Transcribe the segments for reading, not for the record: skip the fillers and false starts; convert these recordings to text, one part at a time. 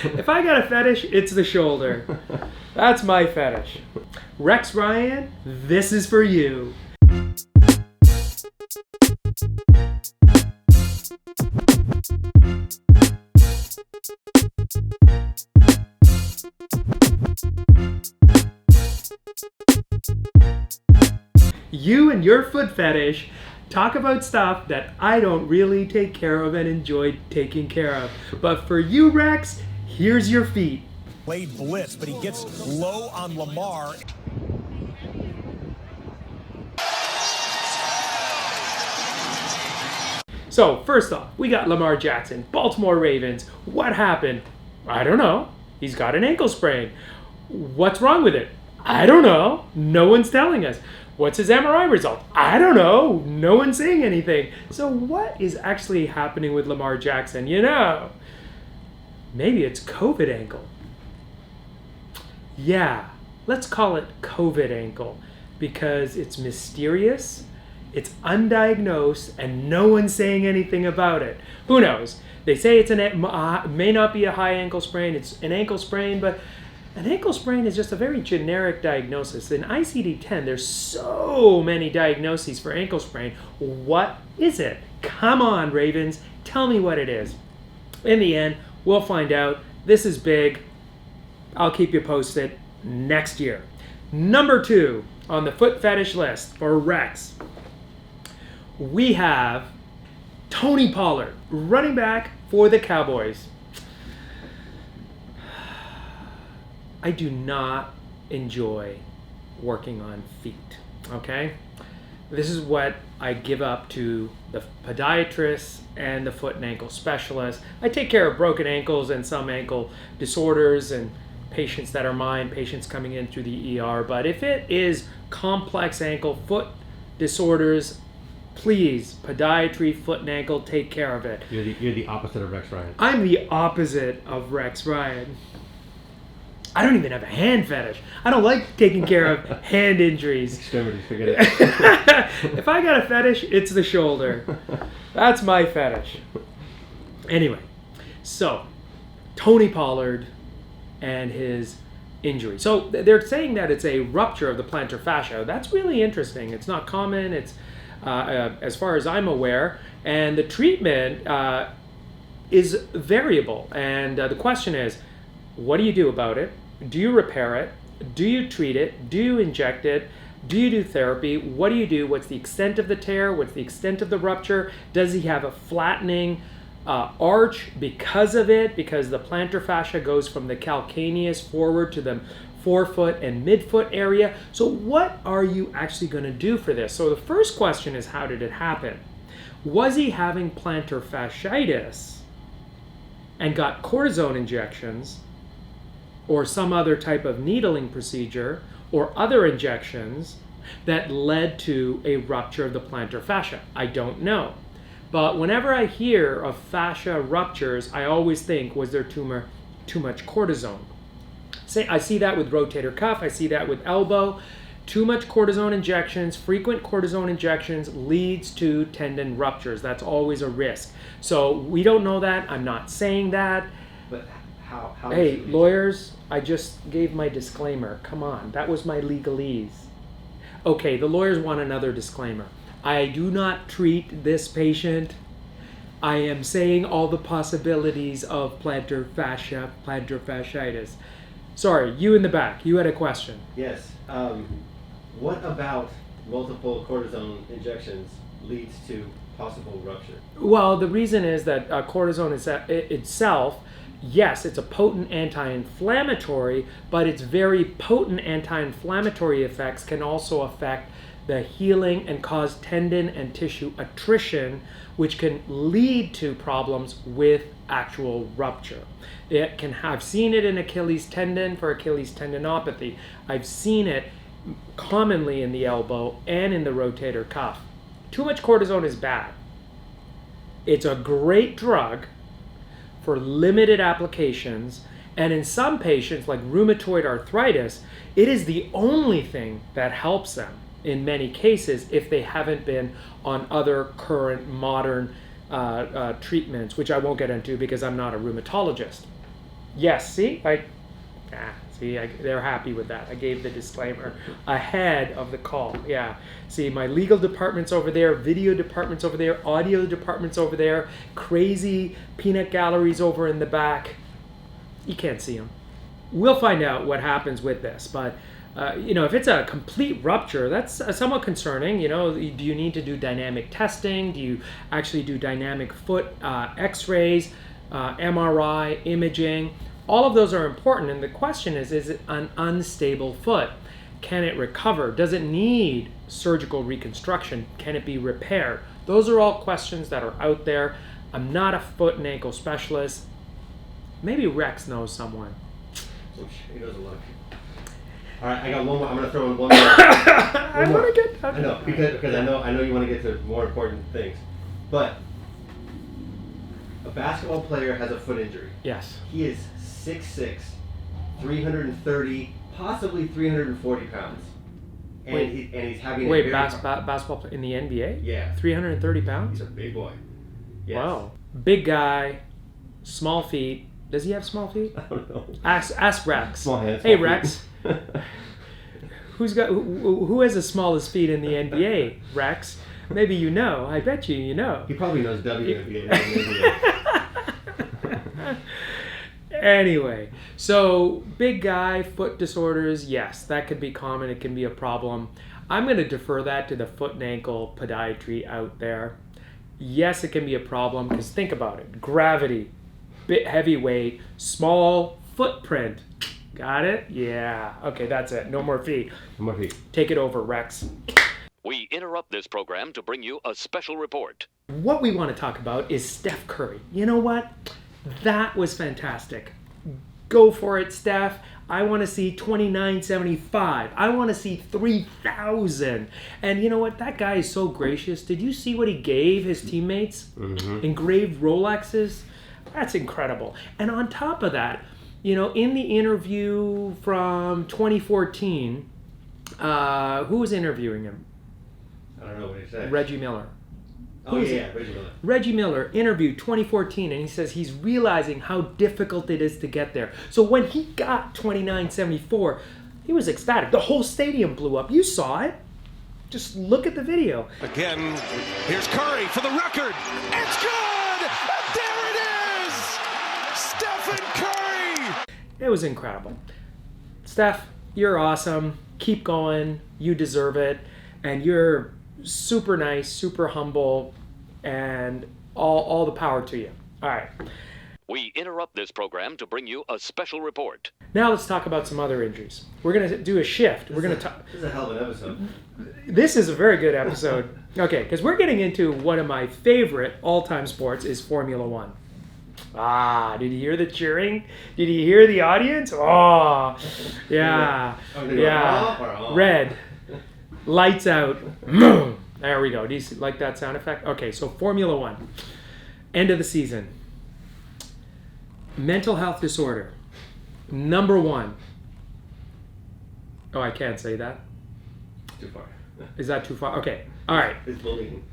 If I got a fetish, it's the shoulder. That's my fetish. Rex Ryan, this is for you. You and your foot fetish talk about stuff that I don't really take care of and enjoy taking care of. But for you, Rex, here's your feet. Played blitz, but he gets low on Lamar. So, first off, we got Lamar Jackson, Baltimore Ravens. What happened? I don't know. He's got an ankle sprain. What's wrong with it? I don't know. No one's telling us. What's his MRI result? I don't know. No one's saying anything. So what is actually happening with Lamar Jackson? You know, maybe it's COVID ankle. Yeah, let's call it COVID ankle because it's mysterious, it's undiagnosed, and no one's saying anything about it. Who knows? They say it's may not be a high ankle sprain. It's an ankle sprain, but an ankle sprain is just a very generic diagnosis. In ICD-10, there's so many diagnoses for ankle sprain. What is it? Come on, Ravens. Tell me what it is. In the end, we'll find out. This is big. I'll keep you posted next year. Number 2 on the foot fetish list for Rex, we have Tony Pollard, running back for the Cowboys. I do not enjoy working on feet, okay? This is what I give up to the podiatrist and the foot and ankle specialist. I take care of broken ankles and some ankle disorders and patients that are mine, patients coming in through the ER. But if it is complex ankle, foot disorders, please, podiatry, foot and ankle, take care of it. You're the opposite of Rex Ryan. I'm the opposite of Rex Ryan. I don't even have a hand fetish. I don't like taking care of hand injuries. Extremities, forget it. If I got a fetish, it's the shoulder. That's my fetish. Anyway, so Tony Pollard and his injury. So they're saying that it's a rupture of the plantar fascia. That's really interesting. It's not common. It's as far as I'm aware, and the treatment is variable. And the question is, what do you do about it? Do you repair it? Do you treat it? Do you inject it? Do you do therapy? What do you do? What's the extent of the tear? What's the extent of the rupture? Does he have a flattening arch because of it? Because the plantar fascia goes from the calcaneus forward to the forefoot and midfoot area. So what are you actually going to do for this? So the first question is, how did it happen? Was he having plantar fasciitis and got cortisone injections or some other type of needling procedure or other injections that led to a rupture of the plantar fascia? I don't know. But whenever I hear of fascia ruptures, I always think, was there too much cortisone? I see that with rotator cuff, I see that with elbow. Too much cortisone injections, frequent cortisone injections leads to tendon ruptures. That's always a risk. So we don't know that. I'm not saying that. But how hey, lawyers, I just gave my disclaimer. Come on, that was my legalese. Okay, the lawyers want another disclaimer. I do not treat this patient. I am saying all the possibilities of plantar fasciitis. Sorry, you in the back, you had a question. Yes. What about multiple cortisone injections leads to possible rupture? Well, the reason is that cortisone itself, yes, it's a potent anti-inflammatory, but its very potent anti-inflammatory effects can also affect the healing and cause tendon and tissue attrition, which can lead to problems with actual rupture. I've seen it in Achilles tendon for Achilles tendinopathy. I've seen it commonly in the elbow and in the rotator cuff. Too much cortisone is bad. It's a great drug for limited applications, and in some patients, like rheumatoid arthritis, it is the only thing that helps them in many cases if they haven't been on other current modern treatments, which I won't get into because I'm not a rheumatologist. Yes, see? They're happy with that. I gave the disclaimer ahead of the call. Yeah. See, my legal department's over there, video department's over there, audio department's over there, crazy peanut galleries over in the back. You can't see them. We'll find out what happens with this, but if it's a complete rupture, that's somewhat concerning. Do you need to do dynamic testing? Do you actually do dynamic foot x-rays, MRI, imaging? All of those are important, and the question is it an unstable foot? Can it recover? Does it need surgical reconstruction? Can it be repaired? Those are all questions that are out there. I'm not a foot and ankle specialist. Maybe Rex knows someone. He knows a lot. All right, I got one more. I'm going to throw in one more. I want to get. I know, because I know you want to get to more important things. But a basketball player has a foot injury. Yes. He is 6'6", 330, possibly 340 pounds. And he's having basketball player in the NBA? Yeah. 330 pounds? He's a big boy. Yes. Wow. Big guy, small feet. Does he have small feet? I don't know. Ask Rex. Small hands. Hey, Rex. Who has the smallest feet in the NBA, Rex? Maybe you know. I bet you know. He probably knows WNBA. Anyway, so big guy, foot disorders, yes, that could be common. It can be a problem. I'm going to defer that to the foot and ankle podiatry out there. Yes, it can be a problem because think about it. Gravity, bit heavy weight, small footprint. Got it? Yeah. Okay, that's it. No more feet. No more feet. Take it over, Rex. We interrupt this program to bring you a special report. What we want to talk about is Steph Curry. You know what? That was fantastic. Go for it, Steph. I want to see 2975. I want to see 3,000. And you know what? That guy is so gracious. Did you see what he gave his teammates? Mm-hmm. Engraved Rolexes? That's incredible. And on top of that, in the interview from 2014, who was interviewing him? I don't know what he said. Reggie Miller. Reggie Miller. Reggie Miller interviewed 2014, and he says he's realizing how difficult it is to get there. So when he got 2974, he was ecstatic. The whole stadium blew up. You saw it. Just look at the video. Again, here's Curry for the record. It's good! And there it is! Stephen Curry! It was incredible. Steph, you're awesome. Keep going. You deserve it. And you're super nice, super humble, and all the power to you. All right. We interrupt this program to bring you a special report. Now let's talk about some other injuries. We're going to do a shift. We're going to talk. This is a hell of an episode. This is a very good episode. Okay, because we're getting into one of my favorite all-time sports is Formula One. Did you hear the cheering? Did you hear the audience? Oh, yeah. Red. Lights out. There we go. Do you like that sound effect? Okay, so Formula One. End of the season. Mental health disorder. Number one. Oh, I can't say that. Too far. Is that too far? Okay. All right. It's bullying.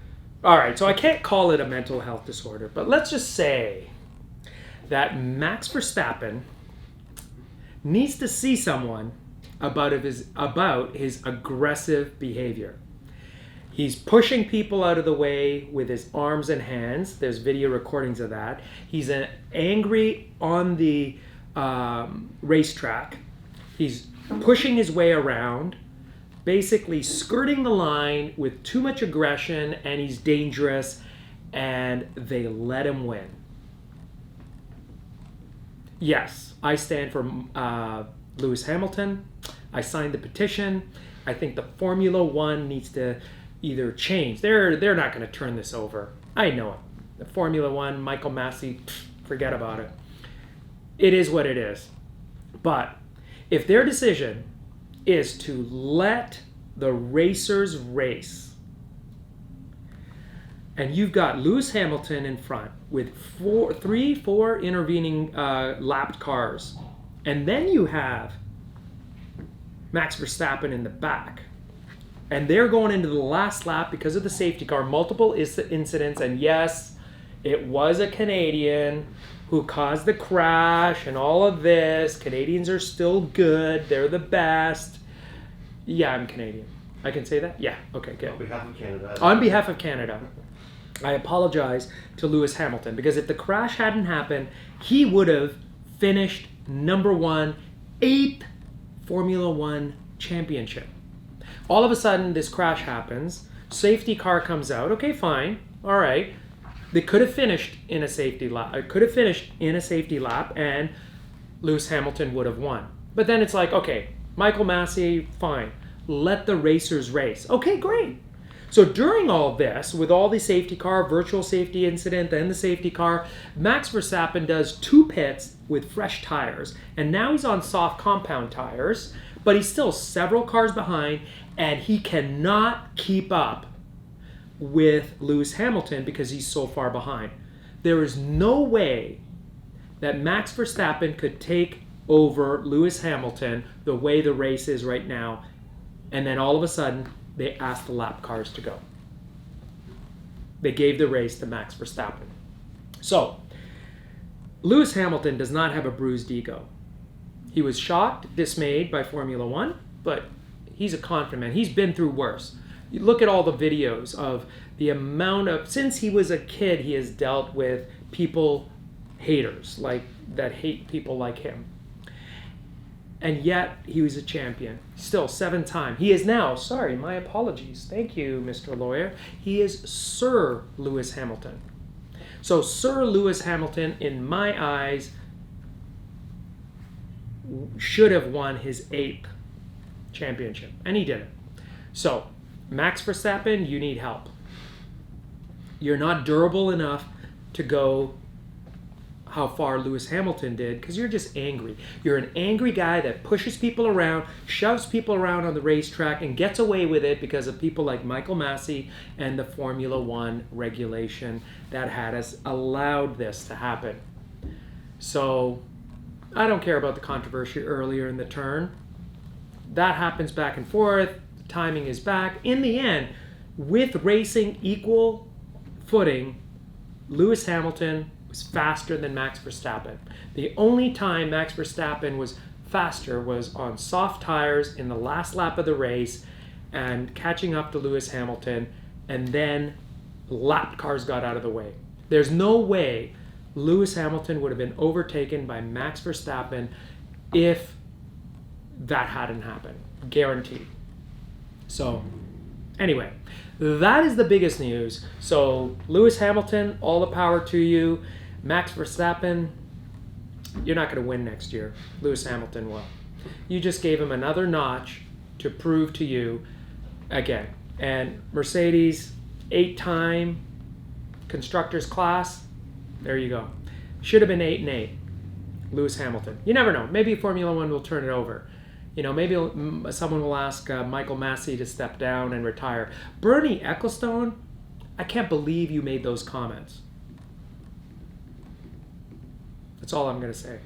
All right. So I can't call it a mental health disorder, but let's just say that Max Verstappen needs to see someone about his aggressive behavior. He's pushing people out of the way with his arms and hands. There's video recordings of that. He's angry on the racetrack. He's pushing his way around, basically skirting the line with too much aggression, and he's dangerous, and they let him win. Yes, I stand for Lewis Hamilton. I signed the petition. I think the Formula One needs to either change. They're not going to turn this over. I know it. The Formula One, Michael Massey, forget about it. It is what it is. But if their decision is to let the racers race, and you've got Lewis Hamilton in front with four intervening lapped cars, and then you have Max Verstappen in the back, and they're going into the last lap because of the safety car, multiple incidents, and yes, it was a Canadian who caused the crash and all of this. Canadians are still good. They're the best. Yeah, I'm Canadian. I can say that? Yeah. Okay, good. On behalf of Canada. On behalf of Canada, I apologize to Lewis Hamilton, because if the crash hadn't happened, he would have finished number 1, 8th Formula One championship. All of a sudden, this crash happens. Safety car comes out. Okay, fine. All right. They could have finished in a safety lap. And Lewis Hamilton would have won. But then it's like, okay, Michael Massey, fine. Let the racers race. Okay, great. So during all this, with all the safety car, virtual safety incident, then the safety car, Max Verstappen does 2 pits with fresh tires. And now he's on soft compound tires, but he's still several cars behind, and he cannot keep up with Lewis Hamilton because he's so far behind. There is no way that Max Verstappen could take over Lewis Hamilton the way the race is right now, and then all of a sudden, they asked the lap cars to go. They gave the race to Max Verstappen. So, Lewis Hamilton does not have a bruised ego. He was shocked, dismayed by Formula One, but he's a confident man. He's been through worse. You look at all the videos of the amount of, since he was a kid, he has dealt with people, haters, like that hate people like him. And yet, he was a champion. Still, 7-time. He is now, sorry, my apologies. Thank you, Mr. Lawyer. He is Sir Lewis Hamilton. So, Sir Lewis Hamilton, in my eyes, should have won his 8th championship. And he didn't. So, Max Verstappen, you need help. You're not durable enough to go how far Lewis Hamilton did, because you're just angry. You're an angry guy that pushes people around, shoves people around on the racetrack, and gets away with it because of people like Michael Massey and the Formula One regulation that had us allowed this to happen. So, I don't care about the controversy earlier in the turn. That happens back and forth. The timing is back. In the end, with racing equal footing, Lewis Hamilton was faster than Max Verstappen. The only time Max Verstappen was faster was on soft tires in the last lap of the race and catching up to Lewis Hamilton, and then lap cars got out of the way. There's no way Lewis Hamilton would have been overtaken by Max Verstappen if that hadn't happened. Guaranteed. So, anyway, that is the biggest news. So, Lewis Hamilton, all the power to you. Max Verstappen, you're not going to win next year. Lewis Hamilton will. You just gave him another notch to prove to you again. And Mercedes, 8-time constructors class, there you go. Should have been 8-8. Lewis Hamilton. You never know. Maybe Formula One will turn it over. You know, maybe someone will ask Michael Massey to step down and retire. Bernie Ecclestone, I can't believe you made those comments. That's all I'm going to say.